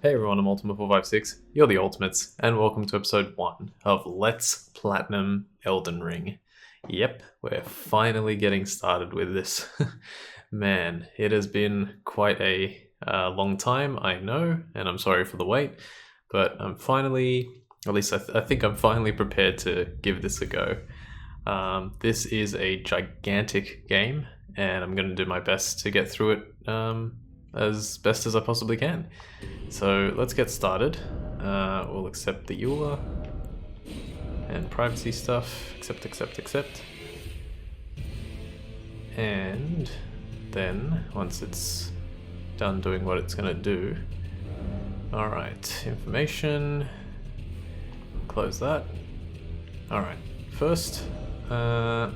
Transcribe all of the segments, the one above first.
Hey everyone, I'm Ultimate456, you're the Ultimates, and welcome to episode 1 of Let's Platinum Elden Ring. Yep, we're finally getting started with this. Man, it has been quite a long time, I know, and I'm sorry for the wait, but I'm finally, at least I think I'm finally prepared to give this a go. This is a gigantic game, and I'm going to do my best to get through it as best as I possibly can. So let's get started. We'll accept the EULA and privacy stuff. Accept. And then once it's done doing what it's gonna do. Alright, information. Close that. Alright, first, I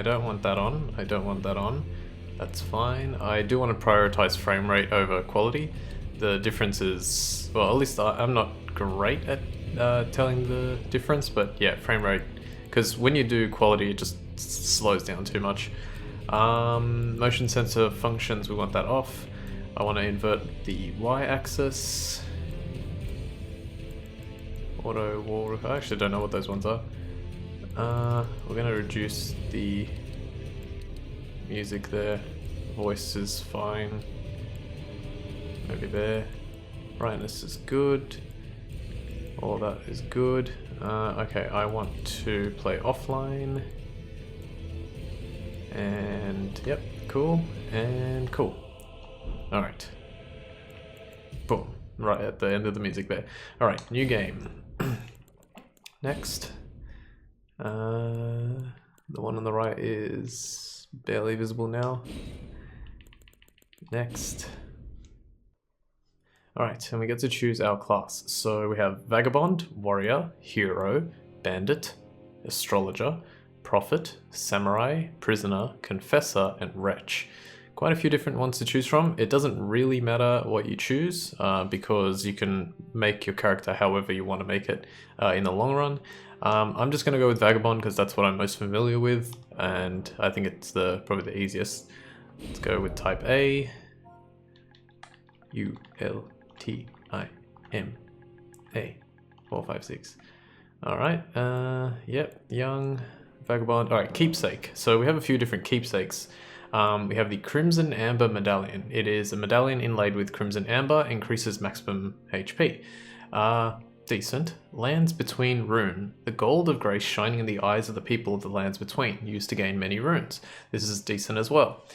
don't want that on. That's fine. I do want to prioritize frame rate over quality. The difference is, well, at least I'm not great at telling the difference, but yeah, frame rate, because when you do quality, it just slows down too much. Motion sensor functions, we want that off. I want to invert the y-axis. Auto wall, I actually don't know what those ones are. We're going to reduce the music there. Voice is fine. Maybe there. Brightness is good. All that is good. Okay, I want to play offline. And yep, cool. And cool. Alright. Boom. Right at the end of the music there. Alright, new game. Next. The one on the right is barely visible now. Next. Alright, and we get to choose our class. So we have Vagabond, Warrior, Hero, Bandit, Astrologer, Prophet, Samurai, Prisoner, Confessor, and Wretch. Quite a few different ones to choose from. It doesn't really matter what you choose because you can make your character however you want to make it in the long run. I'm just going to go with Vagabond because that's what I'm most familiar with, and I think it's probably the easiest. Let's go with type A. U-L-T-I-M-A 456. Alright, yep, young, vagabond. Alright, keepsake. So we have a few different keepsakes. We have the Crimson Amber Medallion. It is a medallion inlaid with Crimson Amber, increases maximum HP. Decent. Lands Between Rune. The gold of grace shining in the eyes of the people of the lands between, used to gain many runes. This is decent as well.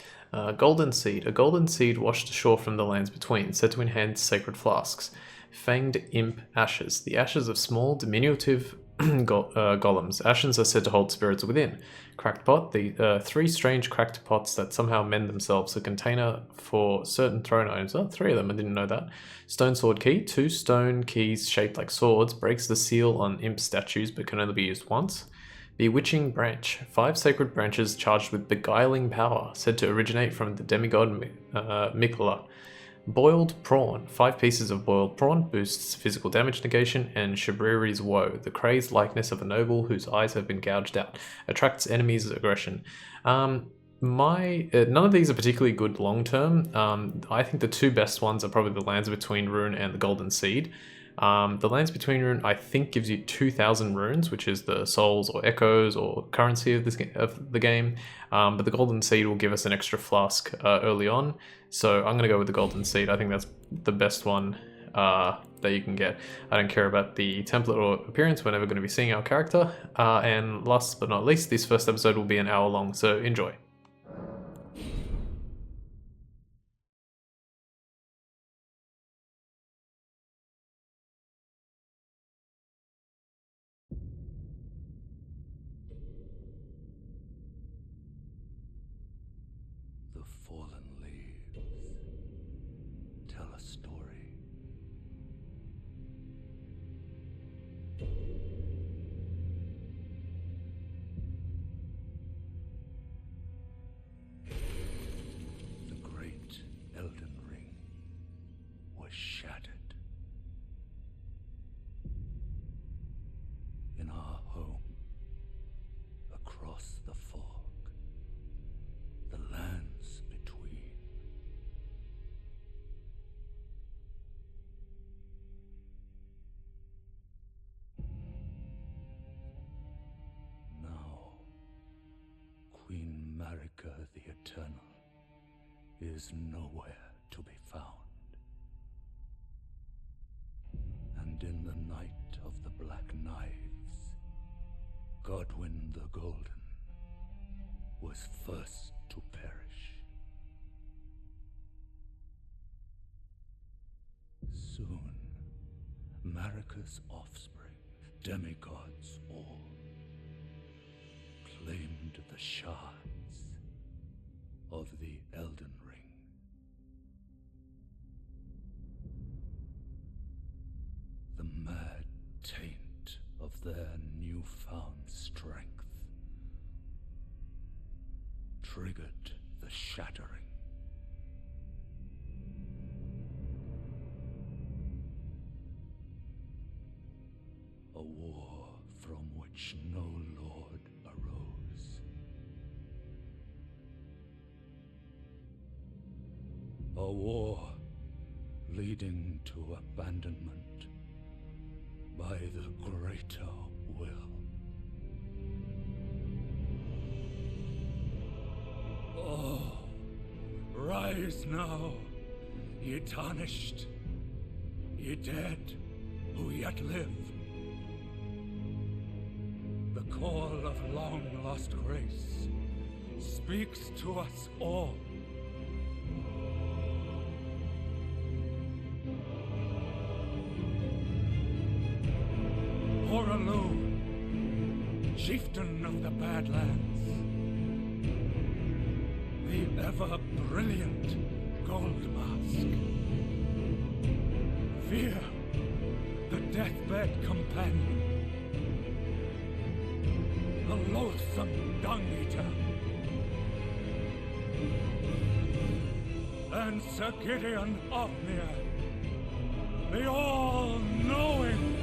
Golden Seed. A golden seed washed ashore from the lands between, said to enhance sacred flasks. Fanged Imp Ashes. The ashes of small, diminutive golems. Ashes are said to hold spirits within. Cracked Pot. The 3 strange cracked pots that somehow mend themselves. A container for certain throne items. Oh, 3 of them, I didn't know that. Stone Sword Key. 2 stone keys shaped like swords. Breaks the seal on imp statues but can only be used once. Bewitching Branch. 5 sacred branches charged with beguiling power, said to originate from the demigod Mikola. Boiled Prawn. 5 pieces of boiled prawn boosts physical damage negation, and Shabriri's Woe. The crazed likeness of a noble whose eyes have been gouged out. Attracts enemies' aggression. None of these are particularly good long term. I think the 2 best ones are probably the Lands Between Rune and the Golden Seed. The Lands Between Rune, I think, gives you 2,000 runes, which is the souls or echoes or currency of the game. But the Golden Seed will give us an extra flask early on. So I'm going to go with the Golden Seed. I think that's the best one that you can get. I don't care about the template or appearance. We're never going to be seeing our character. And last but not least, this first episode will be an hour long, so enjoy. The fallen leaves tell a story. Marika the Eternal is nowhere to be found. And in the night of the Black Knives, Godwyn the Golden was first to perish. Soon, Marika's offspring, demigods all, claimed the shards of the Elden Ring. The mad taint of their newfound strength triggered the shattering. A war from which no lord arose. A war leading to abandonment by the greater will. Oh, rise now, ye tarnished, ye dead who yet live. The call of long-lost grace speaks to us all. Horalu, chieftain of the Badlands, the ever-brilliant Gold Mask, Fear, the deathbed companion, the loathsome dung-eater, and Sir Gideon Ofnir, the all-knowing.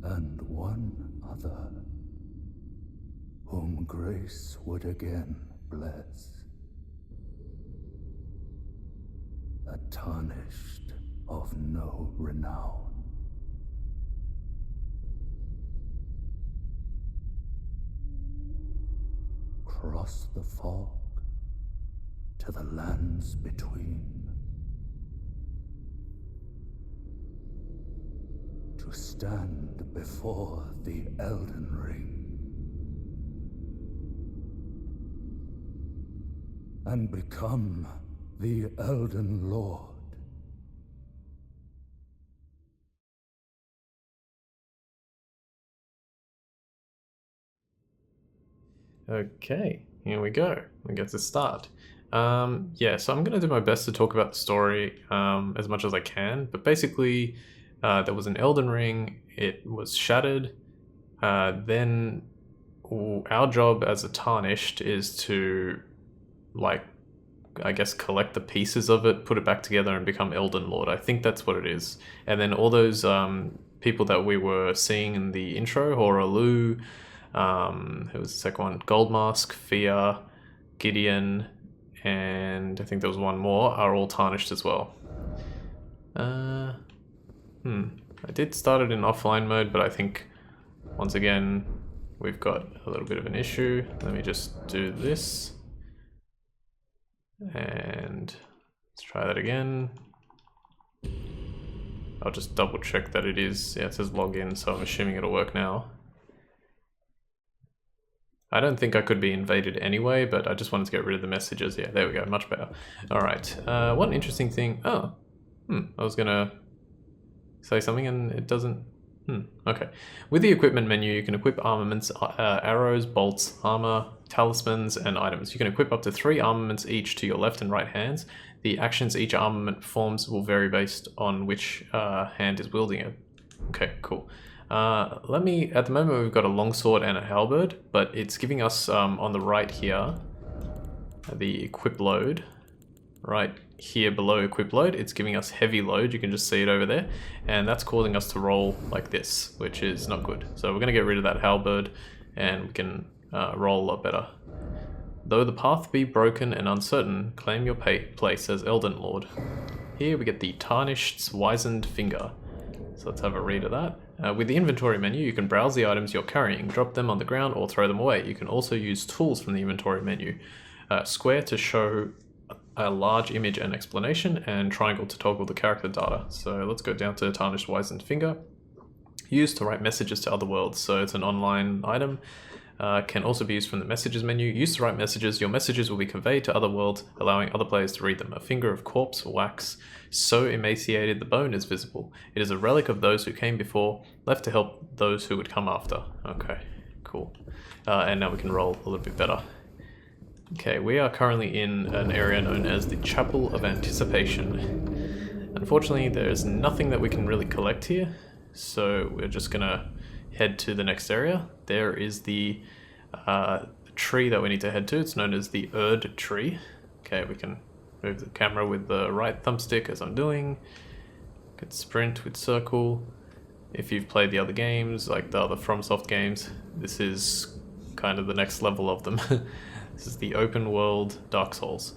And one other, whom grace would again bless, a tarnished of no renown. Cross the fog to the lands between, to stand before the Elden Ring and become the Elden Lord. Okay, here we go. We get to start. Yeah, so I'm going to do my best to talk about the story as much as I can, but basically there was an Elden Ring, it was shattered, then our job as a Tarnished is to, like, I guess collect the pieces of it, put it back together and become Elden Lord. I think that's what it is. And then all those people that we were seeing in the intro, Horalu, who was the second one, Goldmask, Fear, Gideon, and I think there was one more, are all Tarnished as well. I did start it in offline mode, but I think once again we've got a little bit of an issue. Let me just do this and let's try that again. I'll just double check that it is, yeah, it says login, so I'm assuming it'll work now. I don't think I could be invaded anyway, but I just wanted to get rid of the messages. Yeah, there we go, much better. All right, one interesting thing. Oh, I was gonna say something and it doesn't. Okay. With the equipment menu, you can equip armaments, arrows, bolts, armor, talismans, and items. You can equip up to 3 armaments each to your left and right hands. The actions each armament performs will vary based on which hand is wielding it. Okay, cool. At the moment we've got a longsword and a halberd, but it's giving us on the right here, the equip load. Right here below equip load, it's giving us heavy load. You can just see it over there, and that's causing us to roll like this, which is not good. So we're going to get rid of that halberd, and we can roll a lot better. Though the path be broken and uncertain, claim your place as Elden Lord. Here we get the Tarnished Wizened Finger. So let's have a read of that. With the inventory menu, you can browse the items you're carrying, drop them on the ground, or throw them away. You can also use tools from the inventory menu. Square to show a large image and explanation, and triangle to toggle the character data. So let's go down to Tarnished Wizened Finger. Used to write messages to other worlds, so it's an online item. Can also be used from the messages menu. Used to write messages, your messages will be conveyed to other worlds, allowing other players to read them. A finger of corpse wax, so emaciated the bone is visible. It is a relic of those who came before, left to help those who would come after. Okay, cool. And now we can roll a little bit better. Okay, we are currently in an area known as the Chapel of Anticipation. Unfortunately, there's nothing that we can really collect here, so we're just gonna head to the next area. There is the tree that we need to head to. It's known as the Erd tree. Okay, we can move the camera with the right thumbstick as I'm doing. Can sprint with circle. If you've played the other games, like the other FromSoft games, this is kind of the next level of them. This is the open world Dark Souls.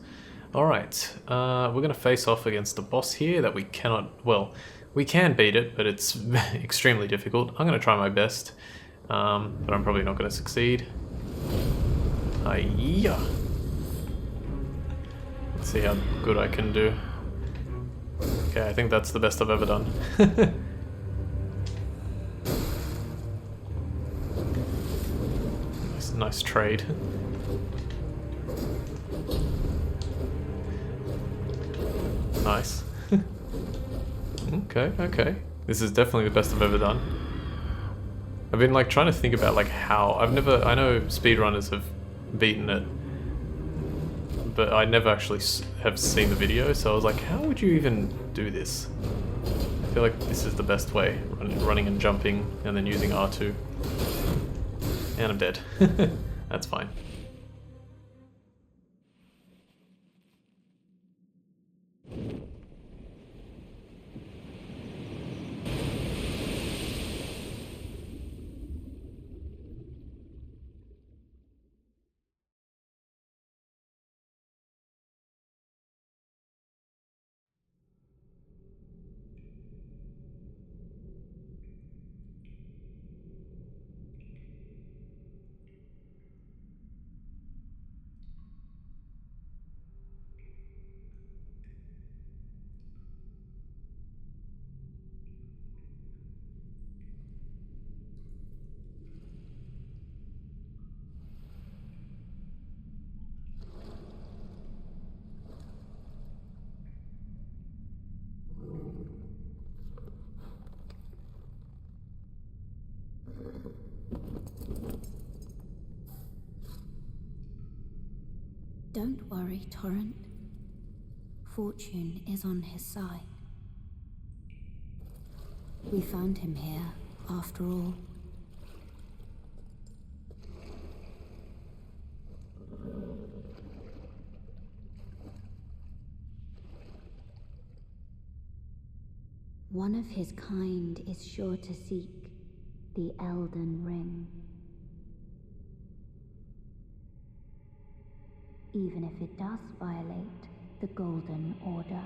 Alright, we're going to face off against a boss here that we cannot, well, we can beat it, but it's extremely difficult. I'm going to try my best, but I'm probably not going to succeed. Yeah. Let's see how good I can do. Okay, I think that's the best I've ever done. Nice trade. Nice. Okay. This is definitely the best I've ever done. I've been like trying to think about like how I know speedrunners have beaten it, but I never actually have seen the video, so I was like, how would you even do this? I feel like this is the best way, running and jumping and then using R2. And I'm dead. That's fine. Don't worry, Torrent. Fortune is on his side. We found him here, after all. One of his kind is sure to seek the Elden Ring. Even if it does violate the Golden Order.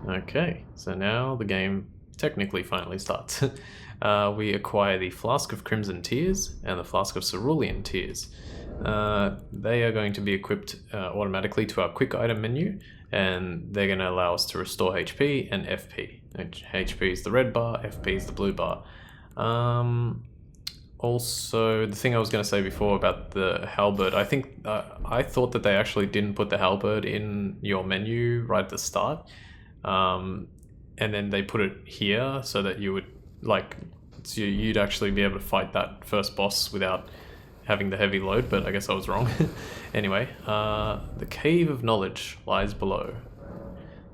Okay, so now the game technically finally starts. We acquire the Flask of Crimson Tears and the Flask of Cerulean Tears. They are going to be equipped automatically to our quick item menu, and they're going to allow us to restore HP and FP. HP is the red bar, FP is the blue bar. also, the thing I was going to say before about the halberd, I think I thought that they actually didn't put the halberd in your menu right at the start, and then they put it here so that you would so you'd actually be able to fight that first boss without having the heavy load. But I guess I was wrong. Anyway, the Cave of Knowledge lies below.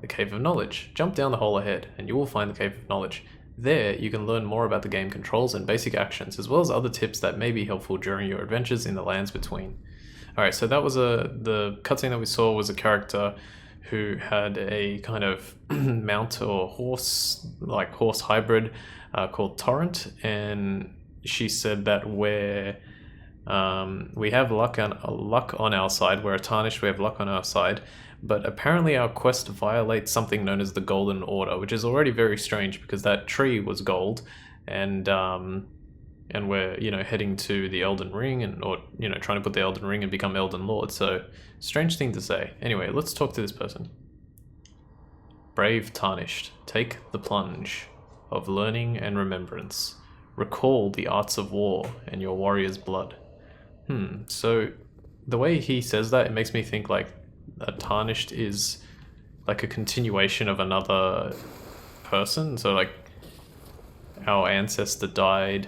The Cave of Knowledge. Jump down the hole ahead, and you will find the Cave of Knowledge. There, you can learn more about the game controls and basic actions, as well as other tips that may be helpful during your adventures in the lands between. Alright, so that was the cutscene that we saw was a character who had a kind of mount or horse hybrid called Torrent, and she said that we have luck on our side, we're tarnished, we have luck on our side, but apparently our quest violates something known as the Golden Order, which is already very strange because that tree was gold, and we're heading to the Elden Ring or trying to put the Elden Ring and become Elden Lord. So strange thing to say. Anyway, let's talk to this person. Brave Tarnished, take the plunge of learning and remembrance. Recall the arts of war and your warrior's blood. So the way he says that, it makes me think like a Tarnished is like a continuation of another person. So like our ancestor died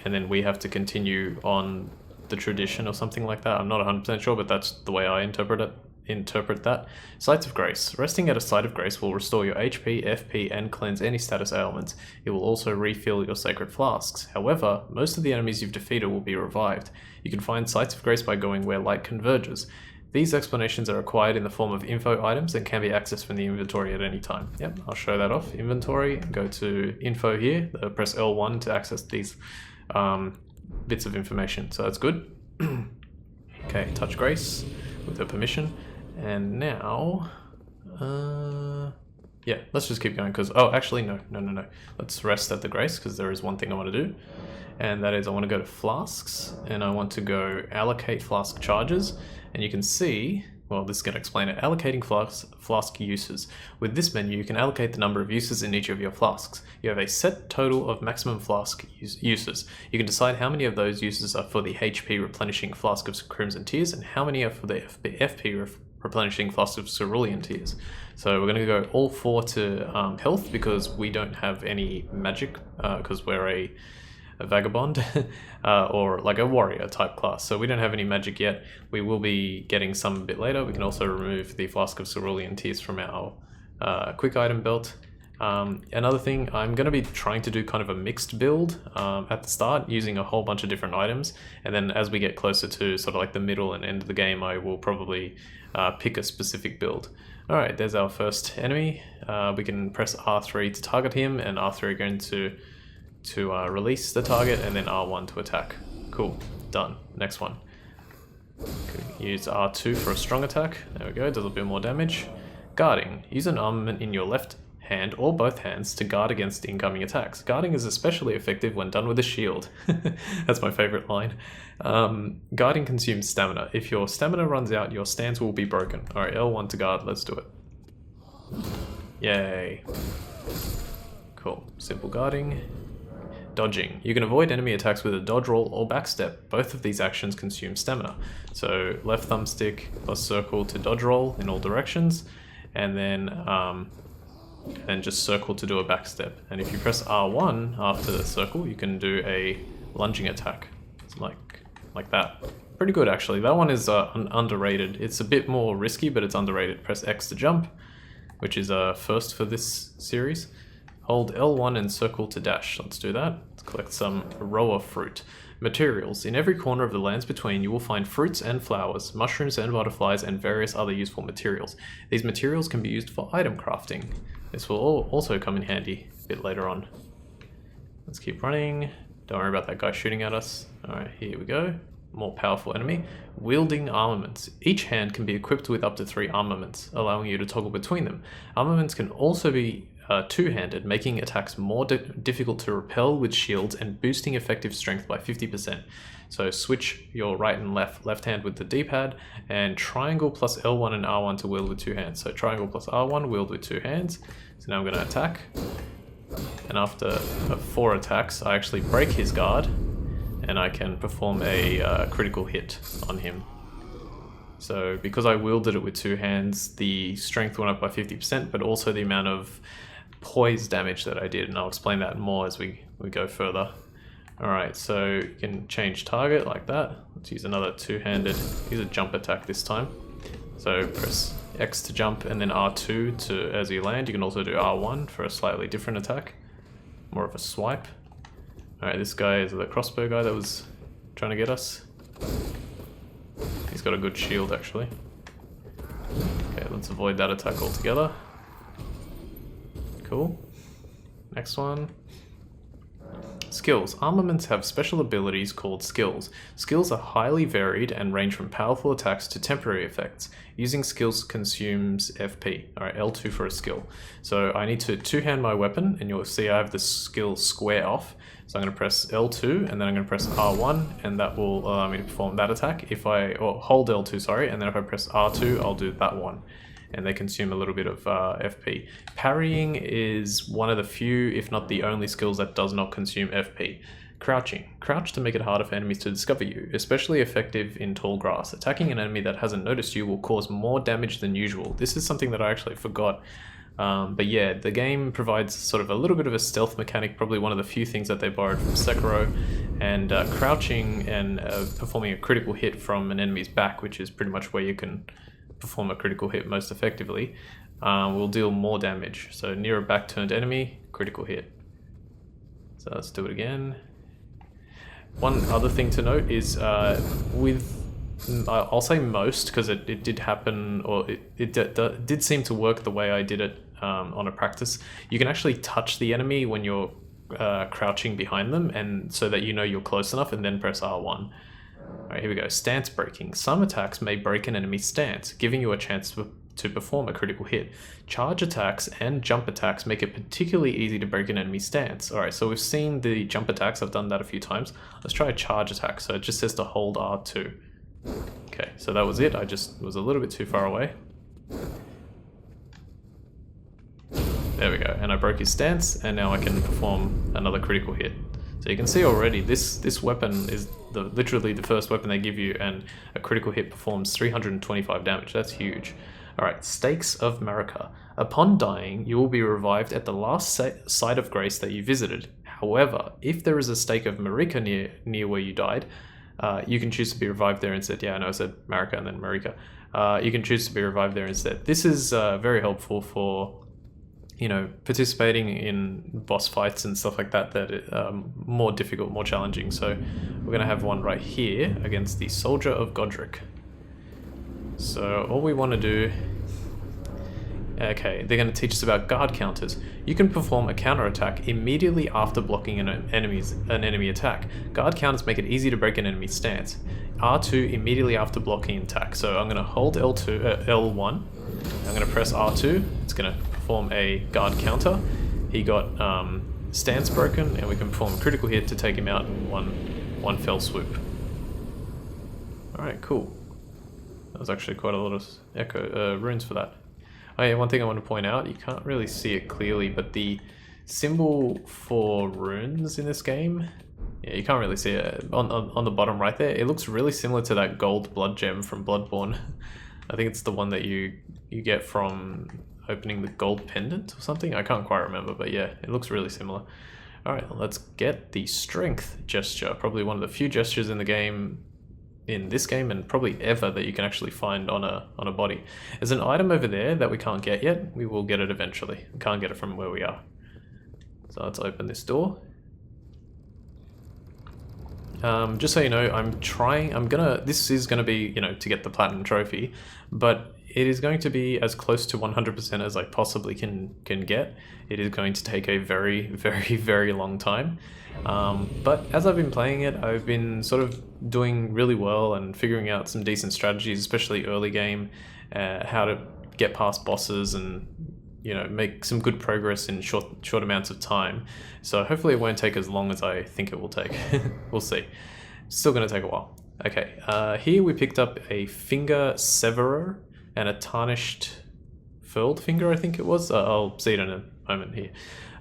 and then we have to continue on the tradition or something like that. I'm not 100% sure, but that's the way I interpret that. Sites of Grace. Resting at a Site of Grace will restore your HP, FP, and cleanse any status ailments. It will also refill your sacred flasks. However, most of the enemies you've defeated will be revived. You can find Sites of Grace by going where light converges. These explanations are acquired in the form of info items and can be accessed from the inventory at any time. Yep, I'll show that off. Inventory, go to info here, press L1 to access these bits of information. So that's good. Okay, touch Grace with her permission. And now, yeah, let's just keep going because, oh, actually, no. Let's rest at the Grace because there is one thing I want to do. And that is I want to go to Flasks and I want to go allocate flask charges. And you can see, well, this is going to explain it, allocating flask uses. With this menu, you can allocate the number of uses in each of your flasks. You have a set total of maximum flask uses. You can decide how many of those uses are for the HP replenishing flask of Crimson Tears and how many are for the FP replenishing flask of Cerulean Tears. So we're going to go all 4 to health because we don't have any magic because we're a vagabond or like a warrior type class, so we don't have any magic yet. We will be getting some a bit later. We can also remove the flask of Cerulean Tears from our quick item belt. Another thing, I'm going to be trying to do kind of a mixed build at the start using a whole bunch of different items, and then as we get closer to sort of like the middle and end of the game, I will probably pick a specific build. Alright, there's our first enemy. We can press R3 to target him and R3 going to release the target, and then R1 to attack. Cool, done. Next one. Use R2 for a strong attack. There we go, does a bit more damage. Guarding. Use an armament in your left hand or both hands to guard against incoming attacks. Guarding is especially effective when done with a shield. That's my favorite line. Guarding consumes stamina. If your stamina runs out, your stance will be broken. Alright, L1 to guard, let's do it. Yay. Cool, simple guarding. Dodging. You can avoid enemy attacks with a dodge roll or backstep. Both of these actions consume stamina. So left thumbstick plus circle to dodge roll in all directions, and then just circle to do a backstep. And if you press R1 after the circle, you can do a lunging attack. It's like that. Pretty good actually. That one is underrated. It's a bit more risky, but it's underrated. Press X to jump, which is a first for this series. Hold L1 and circle to dash. Let's do that. Let's collect some Roa fruit. Materials. In every corner of the lands between, you will find fruits and flowers, mushrooms and butterflies, and various other useful materials. These materials can be used for item crafting. This will also come in handy a bit later on. Let's keep running. Don't worry about that guy shooting at us. Alright, here we go. More powerful enemy. Wielding armaments. Each hand can be equipped with up to 3 armaments, allowing you to toggle between them. Armaments can also be two-handed, making attacks more difficult to repel with shields and boosting effective strength by 50%. So switch your right and left hand with the D-pad, and triangle plus L1 and R1 to wield with 2 hands. So triangle plus R1, wield with 2 hands. So now I'm going to attack, and after 4 attacks I actually break his guard, and I can perform a critical hit on him. So because I wielded it with 2 hands, the strength went up by 50%, but also the amount of poise damage that I did, and I'll explain that more as we go further. Alright, so you can change target like that. Let's use another 2-handed, use a jump attack this time. So press X to jump and then R2 to as you land. You can also do R1 for a slightly different attack, more of a swipe. Alright, this guy is the crossbow guy that was trying to get us. He's got a good shield actually. Okay, let's avoid that attack altogether. Cool. Next one. Skills. Armaments have special abilities called skills. Skills are highly varied and range from powerful attacks to temporary effects. Using skills consumes FP. Alright, L2 for a skill. So I need to 2-hand my weapon, and you'll see I have the skill square off. So I'm going to press L2, and then I'm going to press R1, and that will allow me to perform that attack. Or hold L2, sorry, and then if I press R2, I'll do that one. And they consume a little bit of FP. Parrying is one of the few, if not the only skills that does not consume FP. Crouching. Crouch to make it harder for enemies to discover you, especially effective in tall grass. Attacking an enemy that hasn't noticed you will cause more damage than usual. This is something that I actually forgot. But yeah, the game provides sort of a little bit of a stealth mechanic, probably one of the few things that they borrowed from Sekiro, and crouching and performing a critical hit from an enemy's back, which is pretty much where you can perform a critical hit most effectively, will deal more damage. So near a back turned enemy, critical hit. So let's do it again. One other thing to note is I'll say most, because it did happen, or it did seem to work the way I did it on a practice. You can actually touch the enemy when you're crouching behind them, and so that you know you're close enough, and then press R1. Alright, here we go. Stance breaking. Some attacks may break an enemy's stance, giving you a chance to perform a critical hit. Charge attacks and jump attacks make it particularly easy to break an enemy's stance. Alright, so we've seen the jump attacks. I've done that a few times. Let's try a charge attack. So it just says to hold R2. Okay, so that was it. I just was a little bit too far away. There we go. And I broke his stance, and now I can perform another critical hit. So you can see already this weapon is literally the first weapon they give you, and a critical hit performs 325 damage. That's huge. Alright, Stakes of Marika. Upon dying, you will be revived at the last site of grace that you visited. However, if there is a stake of Marika near where you died, you can choose to be revived there instead. Yeah, I know I said Marika and then Marika. You can choose to be revived there instead. This is very helpful for, you know, participating in boss fights and stuff like that are more difficult, more challenging. So we're going to have one right here against the Soldier of Godric. So all we want to do... Okay, they're going to teach us about guard counters. You can perform a counterattack immediately after blocking an enemy attack. Guard counters make it easy to break an enemy's stance. R2 immediately after blocking an attack. So I'm going to hold L1. I'm going to press R2. It's going to perform a guard counter. He got stance broken, and we can perform a critical hit to take him out in one fell swoop. Alright, cool. That was actually quite a lot of runes for that. Oh yeah, one thing I want to point out, you can't really see it clearly, but the symbol for runes in this game, yeah, you can't really see it on the bottom right there. It looks really similar to that gold blood gem from Bloodborne. I think it's the one that you get from opening the gold pendant or something. I can't quite remember, but yeah, it looks really similar. Alright, let's get the strength gesture. Probably one of the few gestures in this game and probably ever that you can actually find on a body. There's an item over there that we can't get yet. We will get it eventually. We can't get it from where we are. So let's open this door. Just so you know, this is gonna be, you know, to get the platinum trophy, but it is going to be as close to 100% as I possibly can get. It is going to take a very, very, very long time. But as I've been playing it, I've been sort of doing really well and figuring out some decent strategies, especially early game, how to get past bosses and, you know, make some good progress in short amounts of time. So hopefully it won't take as long as I think it will take. We'll see. Still going to take a while. Okay, here we picked up a finger severer and a tarnished furled finger, I think it was. I'll see it in a moment here.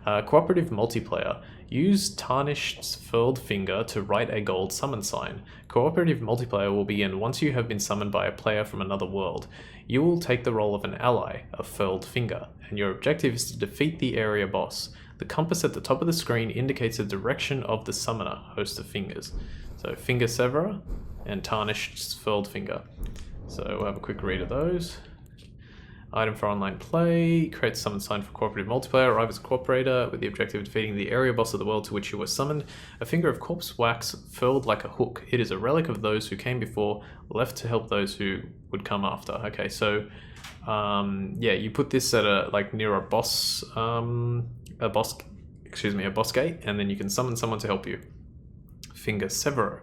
Cooperative multiplayer. Use Tarnished's Furled Finger to write a gold summon sign. Cooperative multiplayer will begin once you have been summoned by a player from another world. You will take the role of an ally, a Furled Finger, and your objective is to defeat the area boss. The compass at the top of the screen indicates the direction of the summoner, host of fingers. So Finger Severer and Tarnished's Furled Finger. So we'll have a quick read of those. Item for online play, create a summon sign for cooperative multiplayer, arrive as a cooperator with the objective of defeating the area boss of the world to which you were summoned. A finger of corpse wax furled like a hook. It is a relic of those who came before, left to help those who would come after. Okay, so yeah, you put this at near a boss gate, and then you can summon someone to help you. Finger Severer.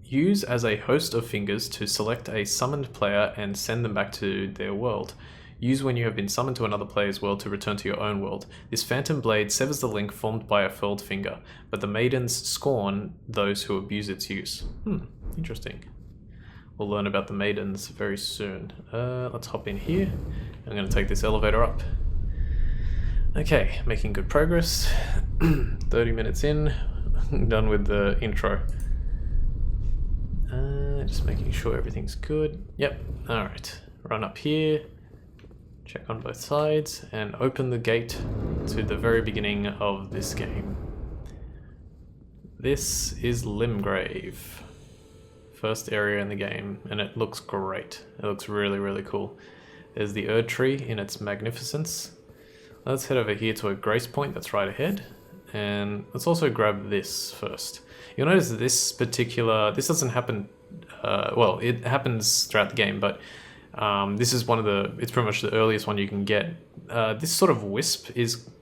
Use as a host of fingers to select a summoned player and send them back to their world. Use when you have been summoned to another player's world to return to your own world. This phantom blade severs the link formed by a furled finger, but the maidens scorn those who abuse its use. Interesting. We'll learn about the maidens very soon. Let's hop in here. I'm going to take this elevator up. Okay, making good progress. 30 minutes in, done with the intro. Just making sure everything's good. Yep, alright. Run up here, check on both sides, and open the gate to the very beginning of this game. This is Limgrave. First area in the game, and it looks great. It looks really, really cool. There's the Erd Tree in its magnificence. Let's head over here to a grace point that's right ahead, and let's also grab this first. You'll notice this doesn't happen, well, it happens throughout the game, but this is it's pretty much the earliest one you can get. This sort of wisp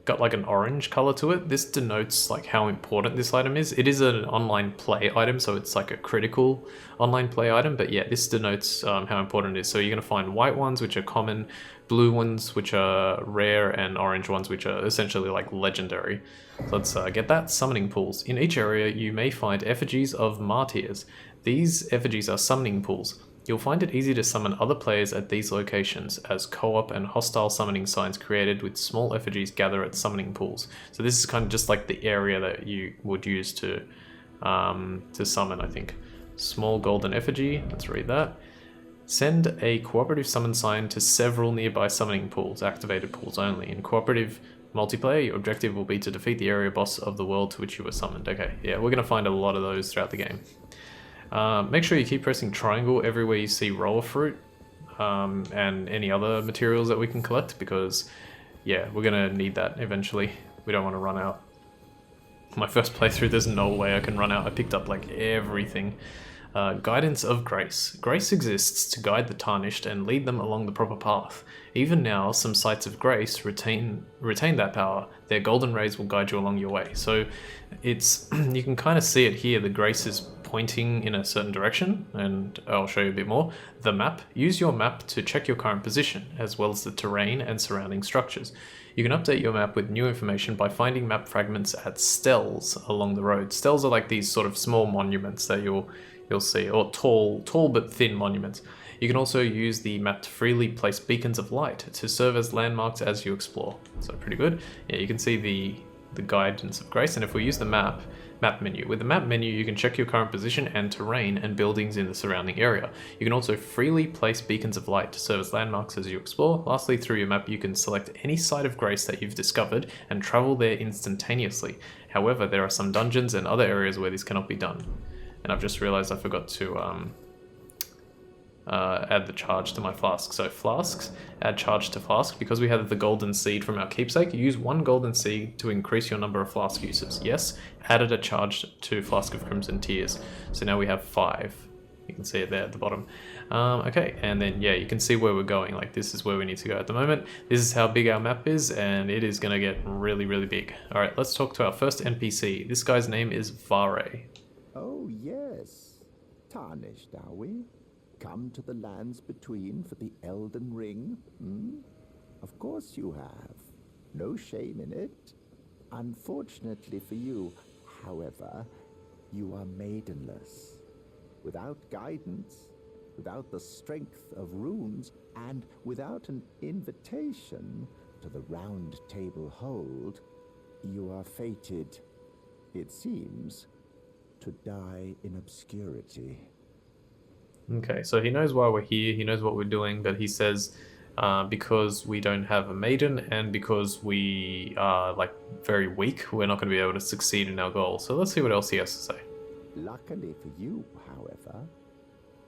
got like an orange color to it. This denotes like how important this item is. It is an online play item, so it's like a critical online play item, but yeah, this denotes how important it is. So you're going to find white ones, which are common, blue ones, which are rare, and orange ones, which are essentially like legendary. So let's get that. Summoning pools. In each area, you may find effigies of martyrs. These effigies are summoning pools. You'll find it easy to summon other players at these locations, as co-op and hostile summoning signs created with small effigies gather at summoning pools. So this is kind of just like the area that you would use to summon, I think. Small golden effigy, let's read that. Send a cooperative summon sign to several nearby summoning pools, activated pools only. In cooperative multiplayer, your objective will be to defeat the area boss of the world to which you were summoned. Okay, yeah, we're going to find a lot of those throughout the game. Make sure you keep pressing triangle everywhere you see roller fruit and any other materials that we can collect, because yeah, we're going to need that eventually. We don't want to run out. My first playthrough, there's no way I can run out. I picked up like everything. Guidance of Grace. Grace exists to guide the tarnished and lead them along the proper path. Even now, some sites of grace retain that power. Their golden rays will guide you along your way. So it's you can kind of see it here. The grace is pointing in a certain direction, and I'll show you a bit more. The map. Use your map to check your current position, as well as the terrain and surrounding structures. You can update your map with new information by finding map fragments at stels along the road. Stels are like these sort of small monuments that you'll see, or tall but thin monuments. You can also use the map to freely place beacons of light to serve as landmarks as you explore. So pretty good. Yeah, you can see the guidance of grace, and if we use the map menu. With the map menu, you can check your current position and terrain and buildings in the surrounding area. You can also freely place beacons of light to serve as landmarks as you explore. Lastly, through your map, you can select any site of grace that you've discovered and travel there instantaneously. However, there are some dungeons and other areas where this cannot be done. And I've just realized I forgot to add the charge to my flask. So flasks, add charge to flask. Because we have the golden seed from our keepsake, use 1 golden seed to increase your number of flask uses. Yes, added a charge to Flask of Crimson Tears. So now we have 5. You can see it there at the bottom. Okay, and then yeah, you can see where we're going. Like this is where we need to go at the moment. This is how big our map is, and it is going to get really, really big. All right, let's talk to our first NPC. This guy's name is Vare. Oh yes, tarnished are we? Come to the lands between for the Elden Ring? Of course you have. No shame in it. Unfortunately for you, however, you are maidenless. Without guidance, without the strength of runes, and without an invitation to the Round Table Hold, You are fated, it seems, to die in obscurity. Okay, so he knows why we're here, he knows what we're doing, but he says because we don't have a maiden and because we are like very weak, we're not going to be able to succeed in our goal. So let's see what else he has to say. Luckily for you, however,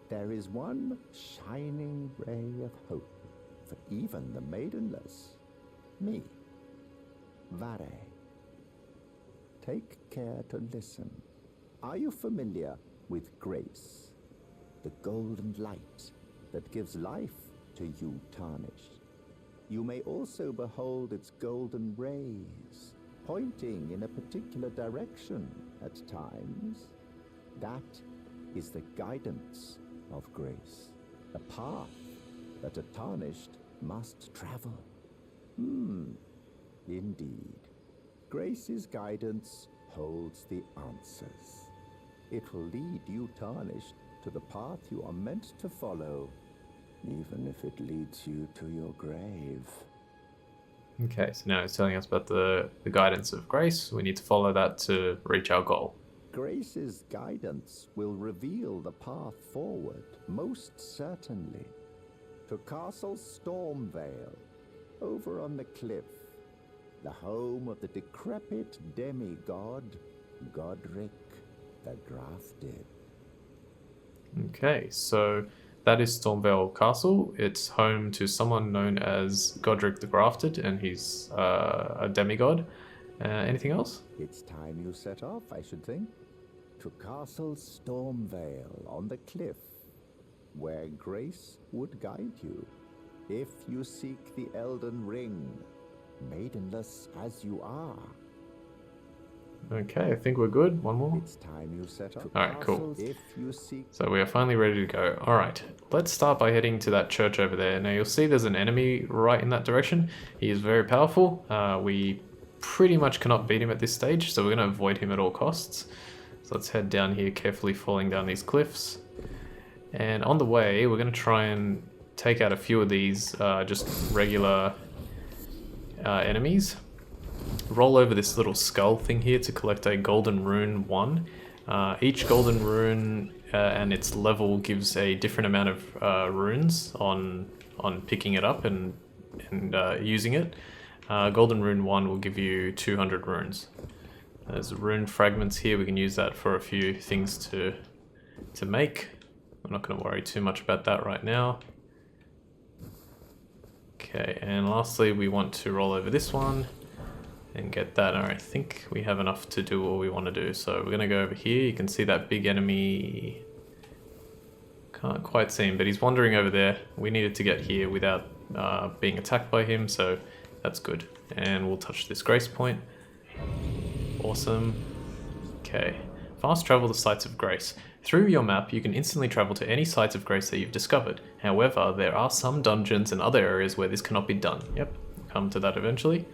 there is one shining ray of hope for even the maidenless. Me, Vare. Take care to listen. Are you familiar with grace? The golden light that gives life to you tarnished. You may also behold its golden rays, pointing in a particular direction at times. That is the guidance of grace, a path that a tarnished must travel. Indeed. Grace's guidance holds the answers. It will lead you tarnished to the path you are meant to follow, even if it leads you to your grave. Okay, so now he's telling us about the guidance of grace. We need to follow that to reach our goal. Grace's guidance will reveal the path forward, most certainly, to Castle Stormvale, over on the cliff, the home of the decrepit demigod, Godric the Grafted. Okay, so that is Stormvale Castle. It's home to someone known as Godric the Grafted, and he's a demigod. Anything else? It's time you set off, I should think, to Castle Stormvale on the cliff, where Grace would guide you, if you seek the Elden Ring, maidenless as you are. Okay, I think we're good. One more. It's time you set off. Alright, cool. If you seek So we are finally ready to go. Alright, let's start by heading to that church over there. Now you'll see there's an enemy right in that direction. He is very powerful. We pretty much cannot beat him at this stage, so we're going to avoid him at all costs. So let's head down here, carefully falling down these cliffs. And on the way, we're going to try and take out a few of these just regular enemies. Roll over this little skull thing here to collect a golden rune 1. Each golden rune and its level gives a different amount of runes on picking it up and using it. Golden rune 1 will give you 200 runes. There's rune fragments here. We can use that for a few things to make. I'm not going to worry too much about that right now. Okay, and lastly we want to roll over this one and get that. Alright, I think we have enough to do what we want to do. So we're going to go over here. You can see that big enemy. Can't quite see him, but he's wandering over there. We needed to get here without being attacked by him, so that's good. And we'll touch this grace point. Awesome. Okay. Fast travel to sites of grace. Through your map, you can instantly travel to any sites of grace that you've discovered. However, there are some dungeons and other areas where this cannot be done. Yep, come to that eventually.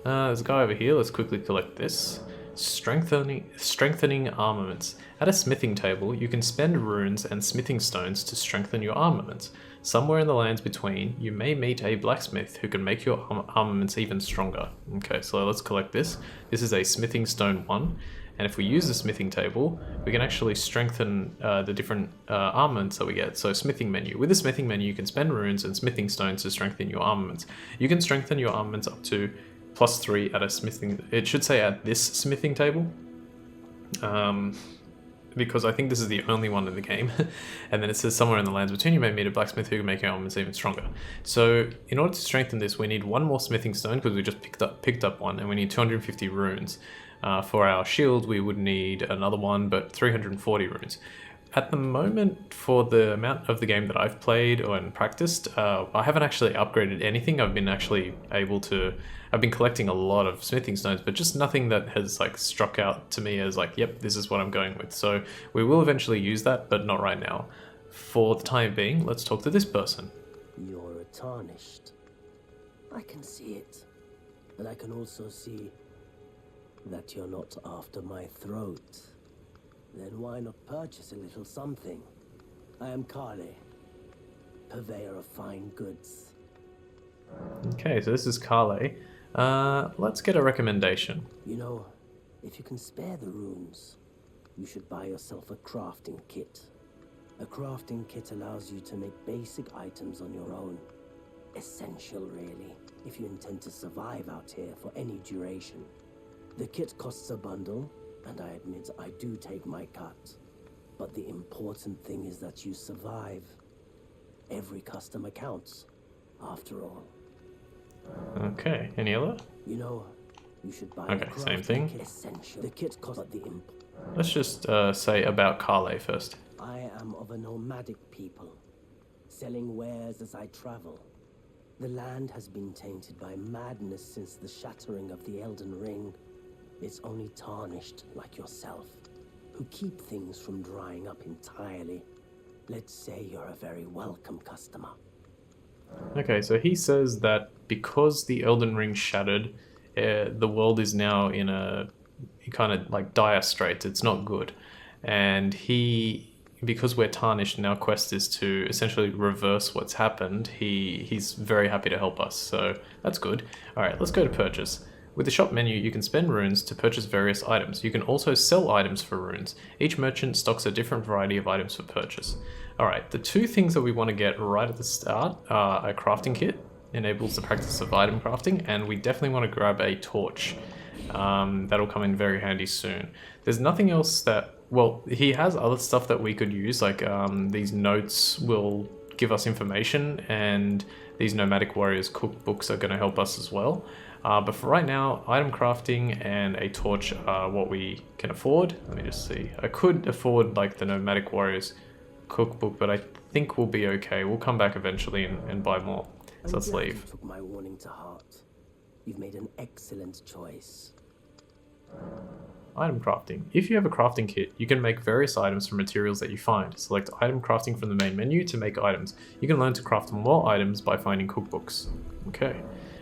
There's a guy over here. Let's quickly collect this. Strengthening armaments. At a smithing table, you can spend runes and smithing stones to strengthen your armaments. Somewhere in the lands between, you may meet a blacksmith who can make your armaments even stronger. Okay, so let's collect this. This is a smithing stone 1. And if we use the smithing table, we can actually strengthen the different armaments that we get. So smithing menu. With the smithing menu, you can spend runes and smithing stones to strengthen your armaments. You can strengthen your armaments up to +3 at a smithing... It should say at this smithing table. Because I think this is the only one in the game. And then it says somewhere in the lands between, you may meet a blacksmith who can make your armaments even stronger. So in order to strengthen this, we need one more smithing stone because we just picked up one, and we need 250 runes. For our shield, we would need another one, but 340 runes. At the moment, for the amount of the game that I've played and practiced, I haven't actually upgraded anything. I've been collecting a lot of smithing stones, but just nothing that has like struck out to me as like, yep, this is what I'm going with. So we will eventually use that, but not right now. For the time being, let's talk to this person. You're a tarnished. I can see it, but I can also see that you're not after my throat. Then why not purchase a little something? I am Kalé, purveyor of fine goods. Okay, so this is Kalé. Let's get a recommendation. You know, if you can spare the runes, you should buy yourself a crafting kit. A crafting kit allows you to make basic items on your own. Essential, really, if you intend to survive out here for any duration. The kit costs a bundle, and I admit I do take my cut. But the important thing is that you survive. Every customer counts, after all. Okay, any other? You know, you should buy Okay, a same crafting thing. kit. Essential. The kit costs, but the Let's just say about Kalé first. I am of a nomadic people, selling wares as I travel. The land has been tainted by madness since the shattering of the Elden Ring. It's only tarnished like yourself, who keep things from drying up entirely. Let's say you're a very welcome customer. Okay, so he says that because the Elden Ring shattered, the world is now in a kind of like dire straits. It's not good. And because we're tarnished and our quest is to essentially reverse what's happened, he's very happy to help us. So that's good. All right, let's go to purchase. With the shop menu, you can spend runes to purchase various items. You can also sell items for runes. Each merchant stocks a different variety of items for purchase. Alright, the two things that we want to get right at the start are a crafting kit, enables the practice of item crafting, and we definitely want to grab a torch. That'll come in very handy soon. There's nothing else that, well, he has other stuff that we could use, like these notes will give us information, and these nomadic warriors cookbooks are going to help us as well. But for right now, item crafting and a torch are what we can afford. Let me just see. I could afford like the nomadic warriors cookbook, but I think we'll be okay. We'll come back eventually and buy more. So let's leave. You took my warning to heart. You've made an excellent choice. Item crafting. If you have a crafting kit, you can make various items from materials that you find. Select item crafting from the main menu to make items. You can learn to craft more items by finding cookbooks. Okay.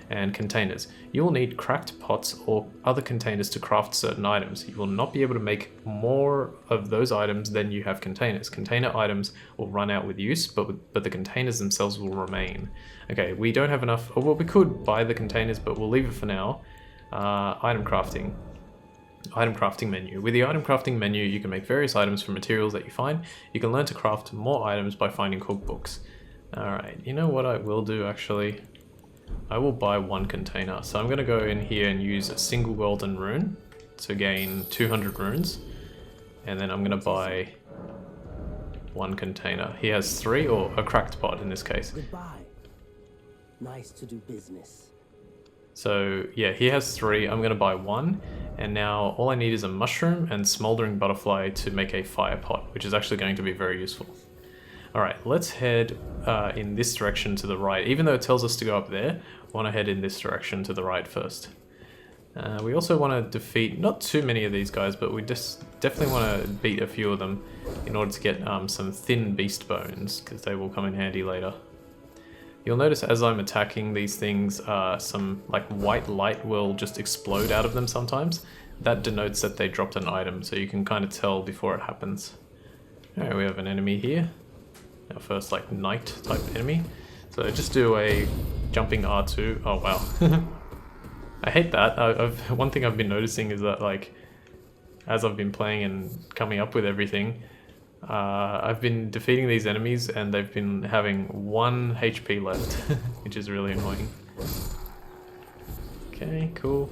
And containers. You will need cracked pots or other containers to craft certain items. You will not be able to make more of those items than you have containers. Container items will run out with use, but the containers themselves will remain. Okay, we don't have enough, well, we could buy the containers, but we'll leave it for now. Item crafting. Item crafting menu. With the item crafting menu, you can make various items from materials that you find. You can learn to craft more items by finding cookbooks. Alright, you know what I will do actually? I will buy one container. So I'm going to go in here and use a single golden rune to gain 200 runes. And then I'm going to buy one container. He has 3, or a cracked pot in this case. Goodbye. Nice to do business. So yeah, he has 3. I'm going to buy 1. And now all I need is a mushroom and smoldering butterfly to make a fire pot, which is actually going to be very useful. Alright, let's head in this direction to the right. Even though it tells us to go up there, I want to head in this direction to the right first. We also want to defeat, not too many of these guys, but we just definitely want to beat a few of them in order to get some thin beast bones, because they will come in handy later. You'll notice as I'm attacking these things, some like white light will just explode out of them sometimes. That denotes that they dropped an item, so you can kind of tell before it happens. Alright, we have an enemy here. Our first like knight type enemy. So just do a jumping R2. Oh wow. I hate that. One thing I've been noticing is that like as I've been playing and coming up with everything, I've been defeating these enemies and they've been having 1 HP left, which is really annoying. Okay, cool.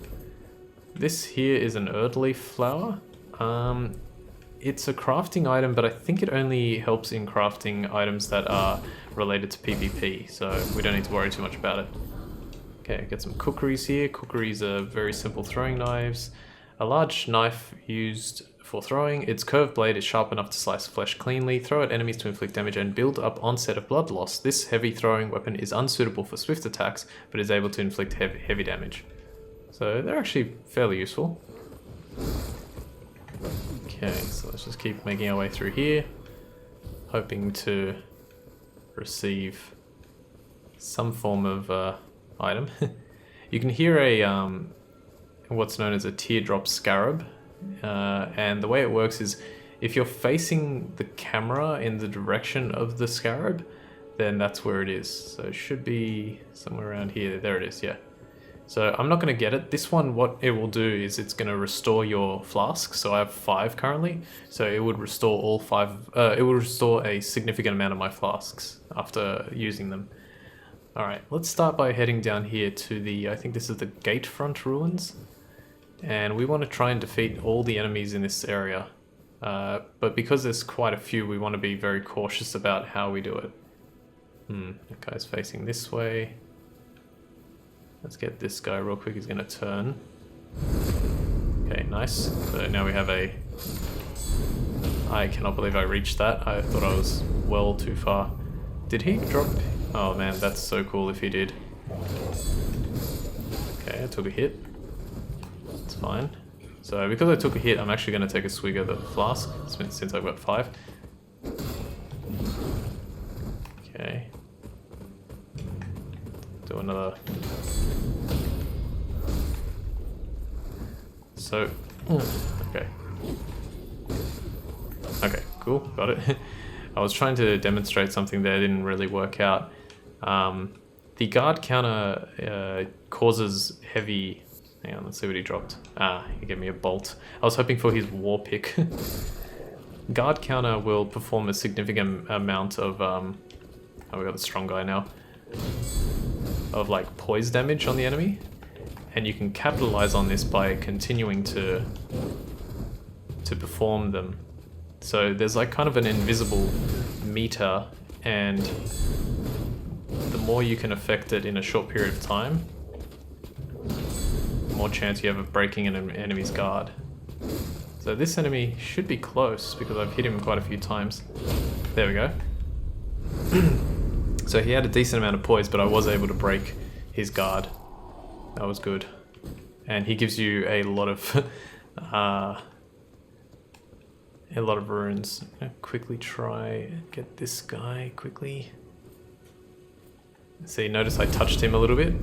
This here is an Erdleaf flower. It's a crafting item, but I think it only helps in crafting items that are related to PvP, so we don't need to worry too much about it. Okay, get some cookeries here. Cookeries are very simple throwing knives. A large knife used for throwing. Its curved blade is sharp enough to slice flesh cleanly, throw at enemies to inflict damage, and build up onset of blood loss. This heavy throwing weapon is unsuitable for swift attacks, but is able to inflict heavy damage. So they're actually fairly useful. Okay, so let's just keep making our way through here, hoping to receive some form of item. You can hear a what's known as a teardrop scarab, and the way it works is if you're facing the camera in the direction of the scarab, then that's where it is. So it should be somewhere around here. There it is, yeah. So I'm not going to get it. This one, what it will do is it's going to restore your flasks. So I have 5 currently. So it would restore all 5. It will restore a significant amount of my flasks after using them. Alright, let's start by heading down here to the, I think this is the Gatefront ruins. And we want to try and defeat all the enemies in this area. But because there's quite a few, we want to be very cautious about how we do it. That guy's facing this way. Let's get this guy real quick, he's going to turn. Okay, nice. So now we have a... I cannot believe I reached that. I thought I was well too far. Did he drop? Oh man, that's so cool if he did. Okay, I took a hit. It's fine. So because I took a hit, I'm actually going to take a swig of the flask since I've got 5. Okay. Do another. So, okay. Okay, cool, got it. I was trying to demonstrate something there, didn't really work out. The guard counter causes heavy... Hang on, let's see what he dropped. He gave me a bolt. I was hoping for his war pick. Guard counter will perform a significant amount of... oh, we got the strong guy now. Of like poise damage on the enemy. And you can capitalize on this by continuing to perform them. So there's like kind of an invisible meter, and the more you can affect it in a short period of time, the more chance you have of breaking an enemy's guard. So this enemy should be close because I've hit him quite a few times. There we go. So he had a decent amount of poise, but I was able to break his guard. That was good. And he gives you a lot of runes. I'm gonna quickly try and get this guy quickly. See, notice I touched him a little bit.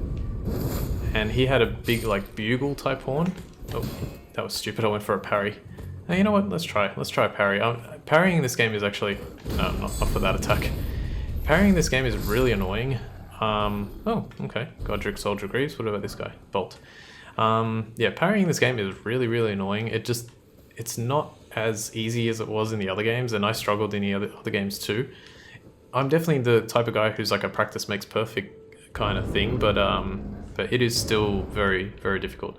And he had a big like bugle type horn. Oh, that was stupid, I went for a parry. Now, you know what, let's try a parry. Parrying in this game is actually, no, not for that attack. Parrying in this game is really annoying. Oh, okay, Godric Soldier Greaves, what about this guy? Bolt. Yeah, parrying in this game is really, really annoying. It's not as easy as it was in the other games, and I struggled in the other games too. I'm definitely the type of guy who's like a practice makes perfect kind of thing, but it is still very, very difficult.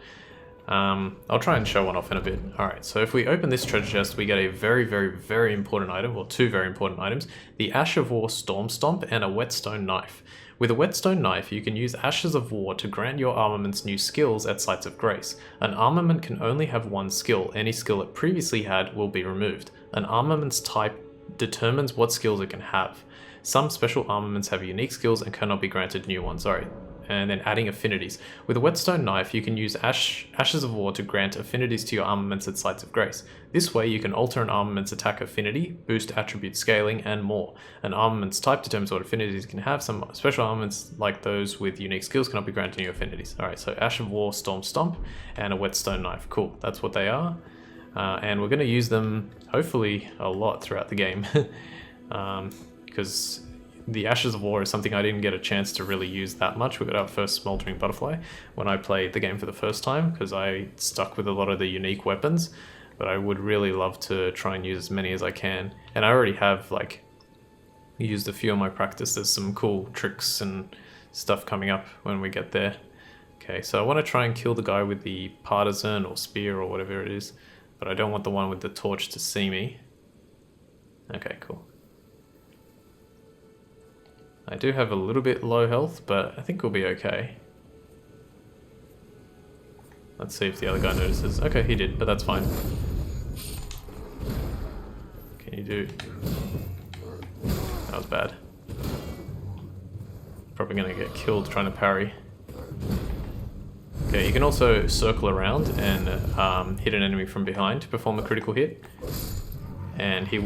I'll try and show one off in a bit. Alright, so if we open this treasure chest, we get a very, very, very important item, or 2 very important items. The Ash of War Storm Stomp and a Whetstone Knife. With a Whetstone Knife, you can use Ashes of War to grant your armaments new skills at Sites of Grace. An armament can only have 1 skill. Any skill it previously had will be removed. An armament's type determines what skills it can have. Some special armaments have unique skills and cannot be granted new ones. Alright, and then adding affinities. With a Whetstone Knife, you can use Ashes of War to grant affinities to your armaments at Sites of Grace. This way, you can alter an armament's attack affinity, boost attribute scaling, and more. An armament's type determines what affinities it can have. Some special armaments, like those with unique skills, cannot be granted new affinities. Alright, so Ash of War, Storm Stomp, and a Whetstone Knife. Cool, that's what they are. And we're going to use them, hopefully, a lot throughout the game. Because the Ashes of War is something I didn't get a chance to really use that much. We got our first Smoldering Butterfly when I played the game for the first time, because I stuck with a lot of the unique weapons, but I would really love to try and use as many as I can. And I already have like used a few in my practice. There's some cool tricks and stuff coming up when we get there. Okay, so I want to try and kill the guy with the partisan or spear or whatever it is, but I don't want the one with the torch to see me. Okay, cool. I do have a little bit low health, but I think we'll be okay. Let's see if the other guy notices. Okay, he did, but that's fine. Can you do... That was bad. Probably gonna get killed trying to parry. Okay, you can also circle around and hit an enemy from behind to perform a critical hit. And he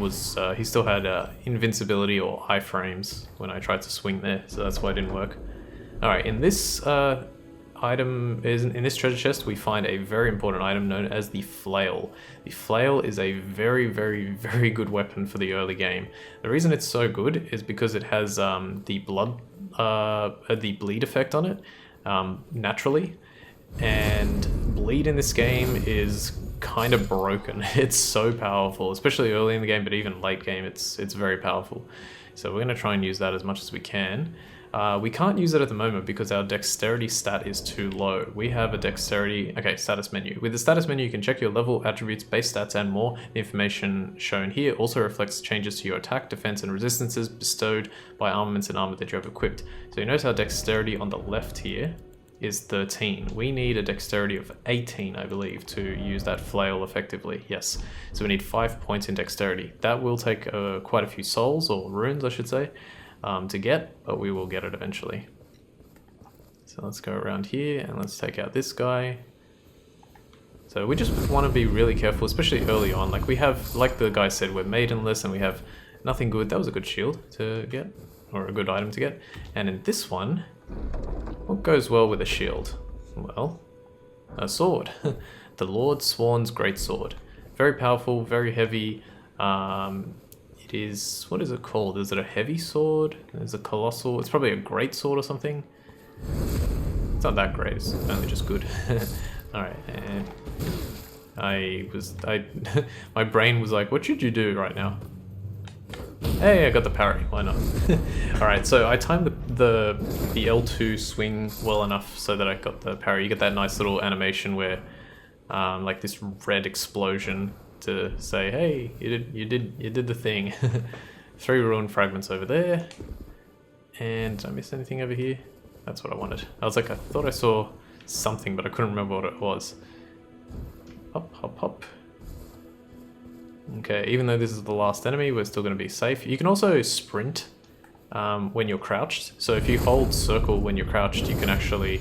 still had invincibility or iframes when I tried to swing there, so that's why it didn't work. Alright, in this in this treasure chest we find a very important item known as the flail. The flail is a very, very, very good weapon for the early game. The reason it's so good is because it has the bleed effect on it naturally. and bleed in this game is kind of broken. It's so powerful, especially early in the game, but even late game, it's very powerful. So we're going to try and use that as much as we can. We can't use it at the moment because our dexterity stat is too low. We have a dexterity, okay, status menu. With the status menu, you can check your level, attributes, base stats, and more. The information shown here also reflects changes to your attack, defense, and resistances bestowed by armaments and armor that you have equipped. So you notice our dexterity on the left here is 13. We need a dexterity of 18, I believe, to use that flail effectively. Yes, so we need 5 points in dexterity. That will take quite a few souls, or runes I should say, to get, but we will get it eventually. So let's go around here and let's take out this guy. So we just want to be really careful, especially early on. Like we have, like the guy said, we're maidenless and we have nothing good. That was a good shield to get, or a good item to get. And in this one, what goes well with a shield? Well, a sword. The Lord Sworn's Great Sword. Very powerful, very heavy. It is, what is it called? Is it a heavy sword? Is it colossal? It's probably a great sword or something. It's not that great, it's only just good. Alright, and my brain was like, what should you do right now? Hey, I got the parry, why not? Alright, so I timed the L2 swing well enough so that I got the parry. You get that nice little animation where, like this red explosion to say, hey, you did the thing. 3 ruined fragments over there. And did I miss anything over here? That's what I wanted. I was like, I thought I saw something, but I couldn't remember what it was. Hop, hop, hop. Okay, even though this is the last enemy, we're still going to be safe. You can also sprint when you're crouched. So if you hold circle when you're crouched, you can actually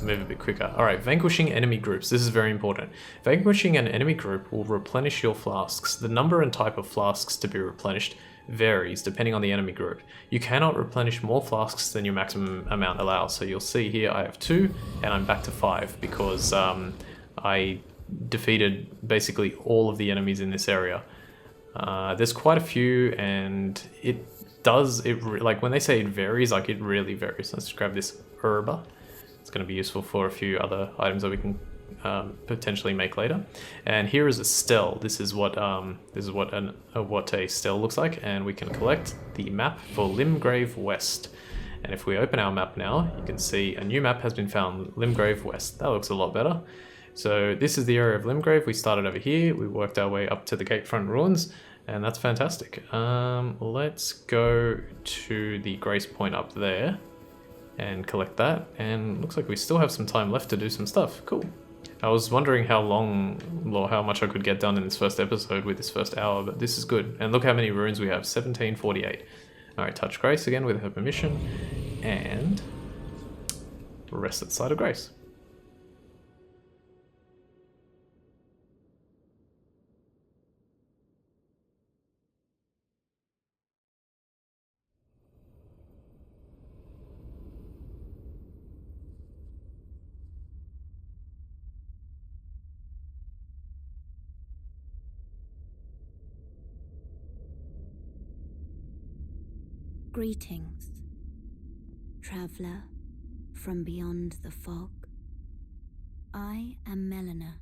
move a bit quicker. Alright, vanquishing enemy groups. This is very important. Vanquishing an enemy group will replenish your flasks. The number and type of flasks to be replenished varies depending on the enemy group. You cannot replenish more flasks than your maximum amount allows. So you'll see here I have 2 and I'm back to 5 because I defeated basically all of the enemies in this area. There's quite a few, and like when they say it varies, like it really varies. Let's grab this herba. It's going to be useful for a few other items that we can potentially make later. And here is a stele. This is what a stele looks like, and we can collect the map for Limgrave West. And if we open our map now, you can see a new map has been found, Limgrave West. That looks a lot better. So this is the area of Limgrave. We started over here, we worked our way up to the Gatefront ruins, and that's fantastic. Let's go to the Grace Point up there and collect that, and looks like we still have some time left to do some stuff. Cool. I was wondering how long or how much I could get done in this first episode with this first hour, but this is good. And look how many runes we have, 1748. Alright, touch Grace again with her permission, and rest at the side of Grace. Greetings, traveler from beyond the fog. I am Melina.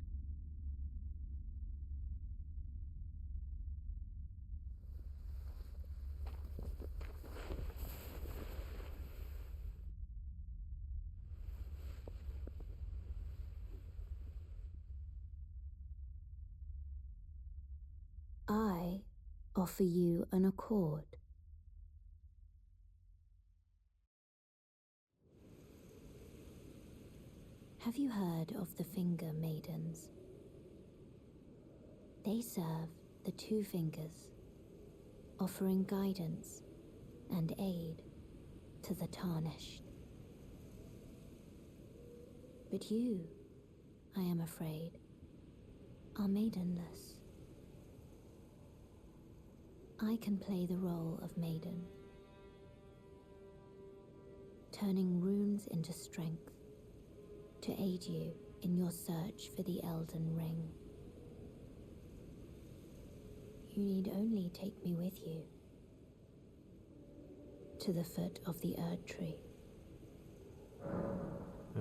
I offer you an accord. Have you heard of the Finger Maidens? They serve the 2 fingers, offering guidance and aid to the tarnished. But you, I am afraid, are maidenless. I can play the role of maiden, turning runes into strength to aid you in your search for the Elden Ring. You need only take me with you to the foot of the Erd Tree.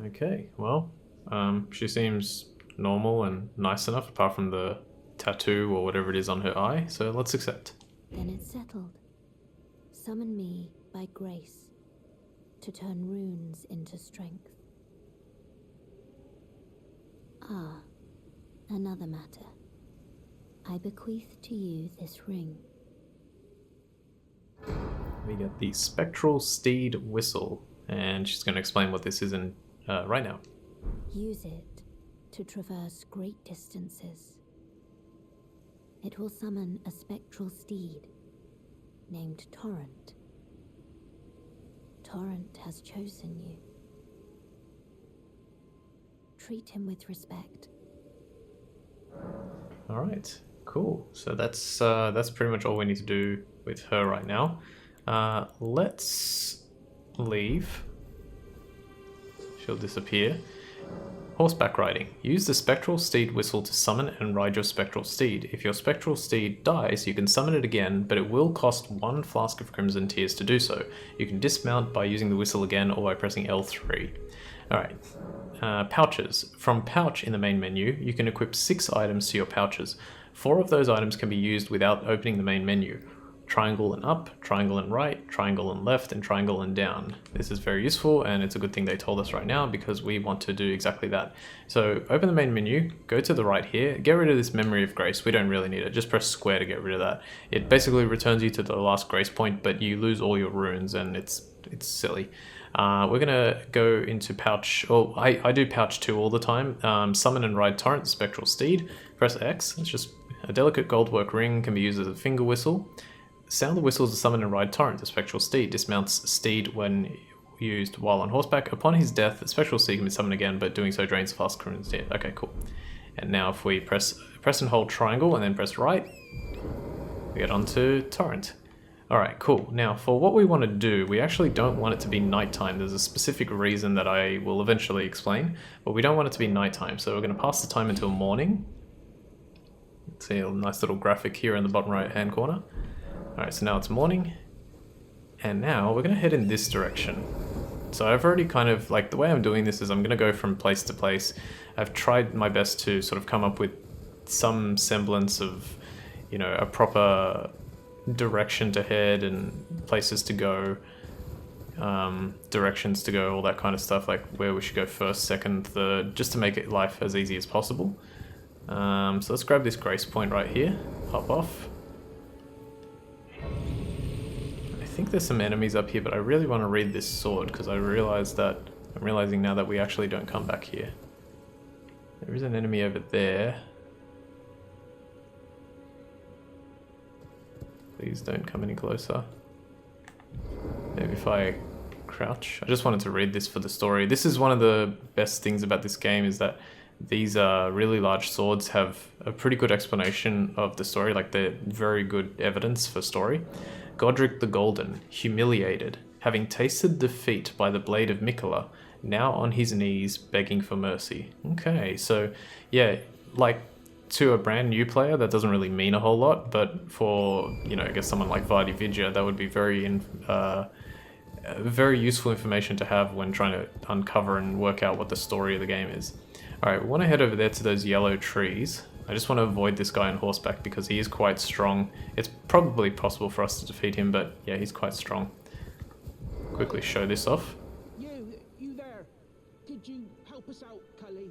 Okay, well, She seems normal and nice enough, apart from the tattoo or whatever it is on her eye, so let's accept. Then it's settled. Summon me by grace to turn runes into strength. Ah, another matter. I bequeath to you this ring. We get the Spectral Steed Whistle, and she's going to explain what this is right now. Use it to traverse great distances. It will summon a spectral steed named Torrent. Torrent has chosen you. Treat him with respect. All right, cool. So that's pretty much all we need to do with her right now. Let's leave. She'll disappear. Horseback riding. Use the Spectral Steed Whistle to summon and ride your Spectral Steed. If your Spectral Steed dies, you can summon it again, but it will cost 1 flask of Crimson Tears to do so. You can dismount by using the whistle again or by pressing L3. Alright. Pouches. From Pouch in the main menu, you can equip 6 items to your pouches. 4 of those items can be used without opening the main menu. Triangle and up, triangle and right, triangle and left, and triangle and down. This is very useful, and it's a good thing they told us right now because we want to do exactly that. So open the main menu, go to the right here, get rid of this Memory of Grace. We don't really need it, just press square to get rid of that. It basically returns you to the last grace point, but you lose all your runes, and it's silly. We're gonna go into pouch, I do pouch 2 all the time. Summon and ride Torrent, Spectral Steed. Press X, it's just a delicate goldwork ring, can be used as a finger whistle. Sound the whistles to summon and ride Torrent, the Spectral Steed. Dismounts Steed when used while on horseback. Upon his death, the Spectral Steed can be summoned again, but doing so drains fast Crimson Tears. Okay, cool. And now if we press and hold triangle and then press right, we get onto Torrent. Alright, cool. Now for what we want to do, we actually don't want it to be nighttime. There's a specific reason that I will eventually explain, but we don't want it to be nighttime. So we're going to pass the time until morning. See a nice little graphic here in the bottom right hand corner. Alright, so now it's morning, and now we're going to head in this direction. So I've already kind of, like, the way I'm doing this is I'm going to go from place to place. I've tried my best to sort of come up with some semblance of, you know, a proper direction to head and places to go, directions to go, all that kind of stuff, like where we should go first, second, third, just to make it life as easy as possible. So let's grab this grace point right here, hop off. I think there's some enemies up here, but I really want to read this sword because I'm realizing now that we actually don't come back here. There is an enemy over there. Please don't come any closer. Maybe if I crouch. I just wanted to read this for the story. This is one of the best things about this game, is that these really large swords have a pretty good explanation of the story, like they're very good evidence for story. Godric the Golden, humiliated, having tasted defeat by the blade of Mikola, now on his knees begging for mercy. Okay, so yeah, like to a brand new player that doesn't really mean a whole lot, but for, you know, I guess someone like Vardy Vidya, that would be very useful information to have when trying to uncover and work out what the story of the game is. Alright, we want to head over there to those yellow trees. I just want to avoid this guy on horseback because he is quite strong. It's probably possible for us to defeat him, but yeah, he's quite strong. Quickly show this off. You there? Could you help us out, Kalé?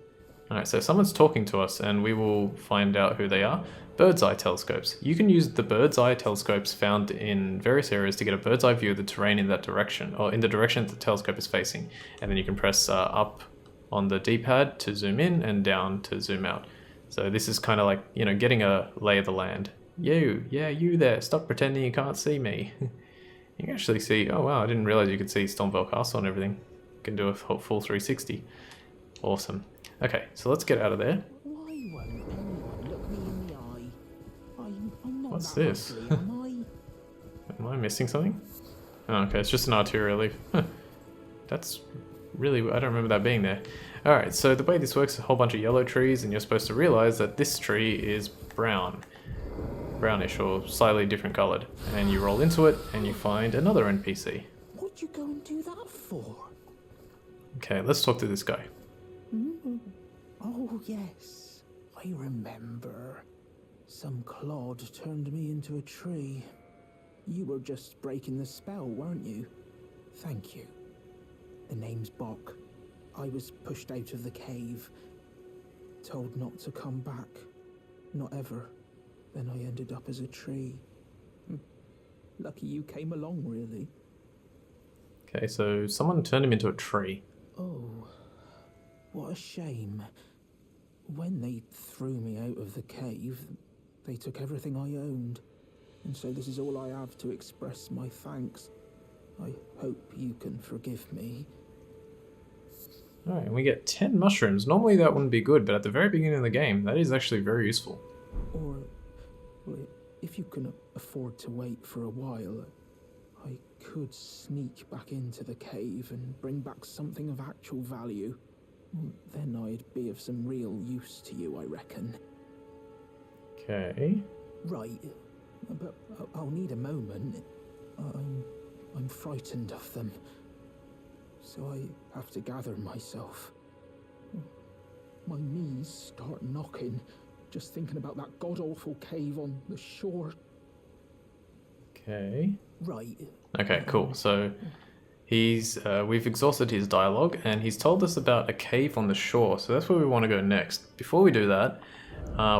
Alright, so someone's talking to us and we will find out who they are. Bird's eye telescopes. You can use the bird's eye telescopes found in various areas to get a bird's eye view of the terrain in that direction, or in the direction the telescope is facing. And then you can press up on the D-pad to zoom in and down to zoom out. So this is kind of like, you know, getting a lay of the land. You there, stop pretending you can't see me. You can actually see, oh wow, I didn't realize you could see Stormvale Castle and everything. You can do a full 360. Awesome. Okay, so let's get out of there. Why won't anyone look me in the eye? I'm not What's that this? ugly, am I? Am I missing something? Oh, okay, it's just an arterial leaf. That's really, I don't remember that being there. Alright, so the way this works is a whole bunch of yellow trees, and you're supposed to realize that this tree is brownish or slightly different colored. And you roll into it and you find another NPC. What'd you go and do that for? Okay, let's talk to this guy. Oh, yes. I remember. Some clod turned me into a tree. You were just breaking the spell, weren't you? Thank you. The name's Bok. I was pushed out of the cave, told not to come back. Not ever. Then I ended up as a tree. Lucky you came along, really. Okay, so someone turned him into a tree. Oh, what a shame. When they threw me out of the cave, they took everything I owned. And so this is all I have to express my thanks. I hope you can forgive me. Alright, and we get 10 mushrooms. Normally that wouldn't be good, but at the very beginning of the game, that is actually very useful. Or, well, if you can afford to wait for a while, I could sneak back into the cave and bring back something of actual value. Then I'd be of some real use to you, I reckon. Okay. Right, but I'll need a moment. I'm frightened of them, so I have to gather myself. My knees start knocking, just thinking about that god-awful cave on the shore. Okay. Right. Okay, cool. So we've exhausted his dialogue, and he's told us about a cave on the shore, so that's where we want to go next. Before we do that,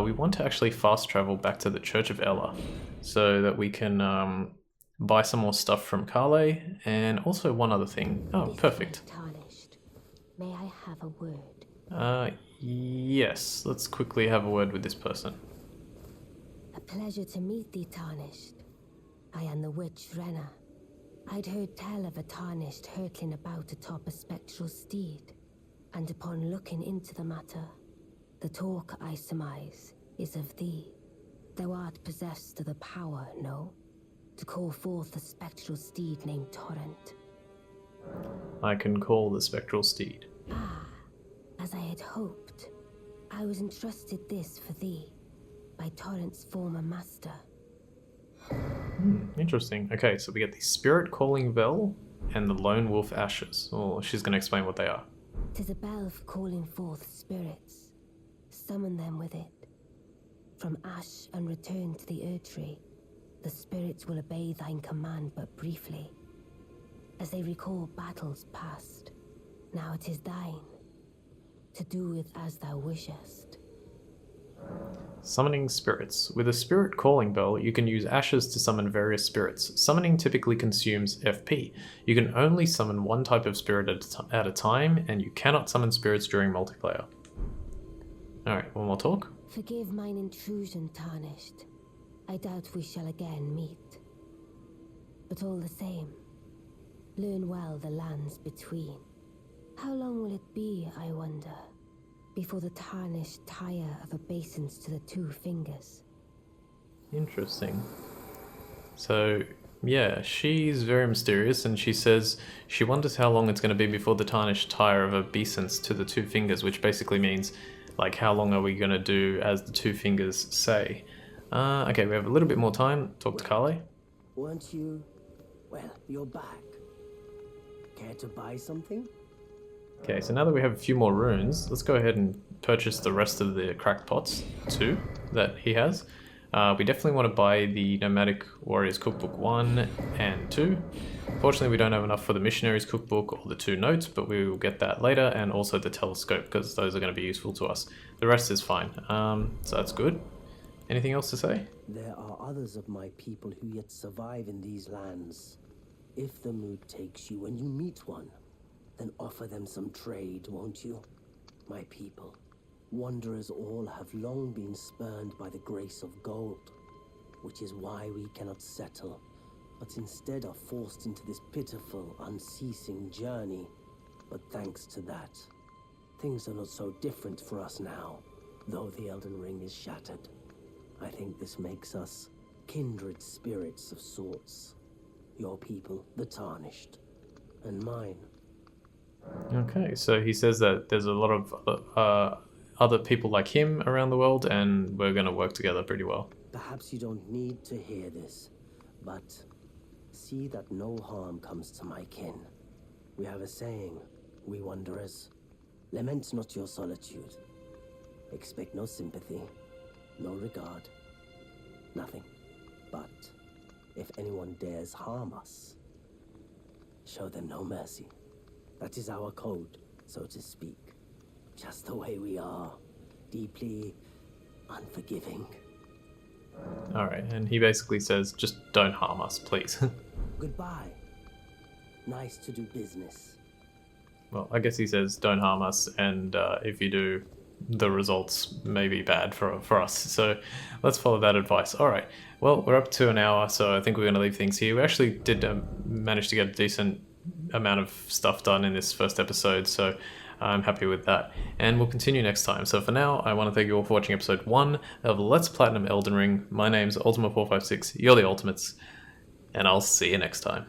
we want to actually fast travel back to the Church of Elleh, so that we can buy some more stuff from Kalé, and also one other thing. Oh, perfect. Tarnished. May I have a word? Yes. Let's quickly have a word with this person. A pleasure to meet thee, Tarnished. I am the witch Renna. I'd heard tell of a Tarnished hurtling about atop a spectral steed, and upon looking into the matter, the talk I surmise is of thee. Thou art possessed of the power, no? To call forth a spectral steed named Torrent. I can call the Spectral Steed. Ah, as I had hoped. I was entrusted this for thee, by Torrent's former master. Interesting. Okay, so we get the Spirit Calling Bell and the Lone Wolf Ashes. Oh, she's going to explain what they are. 'Tis a bell for calling forth spirits. Summon them with it. From ash and return to the Erdtree, the spirits will obey thine command but briefly, as they recall battles past. Now it is thine, to do with as thou wishest. Summoning spirits. With a Spirit Calling Bell, you can use ashes to summon various spirits. Summoning typically consumes FP. You can only summon one type of spirit at a time, and you cannot summon spirits during multiplayer. Alright, one more talk. Forgive mine intrusion, Tarnished. I doubt we shall again meet. But all the same, learn well the lands between. How long will it be, I wonder, before the Tarnished tire of obeisance to the two fingers? Interesting. So, yeah, she's very mysterious, and she says she wonders how long it's going to be before the Tarnished tire of obeisance to the two fingers, which basically means, like, how long are we going to do as the two fingers say? Okay, we have a little bit more time. Talk to Kalé. Weren't you? Well, you're back. Care to buy something? Okay, so now that we have a few more runes, let's go ahead and purchase the rest of the cracked pots too that he has. We definitely want to buy the Nomadic Warriors Cookbook 1 and 2. Fortunately, we don't have enough for the Missionaries Cookbook or the 2 notes, but we will get that later, and also the telescope, because those are going to be useful to us. The rest is fine, so that's good. Anything else to say? There are others of my people who yet survive in these lands. If the mood takes you when you meet one, then offer them some trade, won't you? My people, wanderers all have long been spurned by the grace of gold, which is why we cannot settle, but instead are forced into this pitiful, unceasing journey. But thanks to that, things are not so different for us now, though the Elden Ring is shattered. I think this makes us kindred spirits of sorts. Your people, the Tarnished, and mine. Okay, so he says that there's a lot of other people like him around the world, and we're going to work together pretty well. Perhaps you don't need to hear this, but see that no harm comes to my kin. We have a saying, we wanderers. Lament not your solitude, Expect no sympathy, no regard, nothing. But if anyone dares harm us, show them no mercy. That is our code, so to speak. Just the way we are, deeply unforgiving. Alright, and he basically says, just don't harm us, please. Goodbye. Nice to do business. Well, I guess he says, don't harm us, and if you do, the results may be bad for us. So let's follow that advice. Alright, well, we're up to an hour, so I think we're going to leave things here. We actually did manage to get a decent amount of stuff done in this first episode, so I'm happy with that. And we'll continue next time. So for now, I want to thank you all for watching episode 1 of Let's Platinum Elden Ring. My name's Ultima456, you're the Ultimates, and I'll see you next time.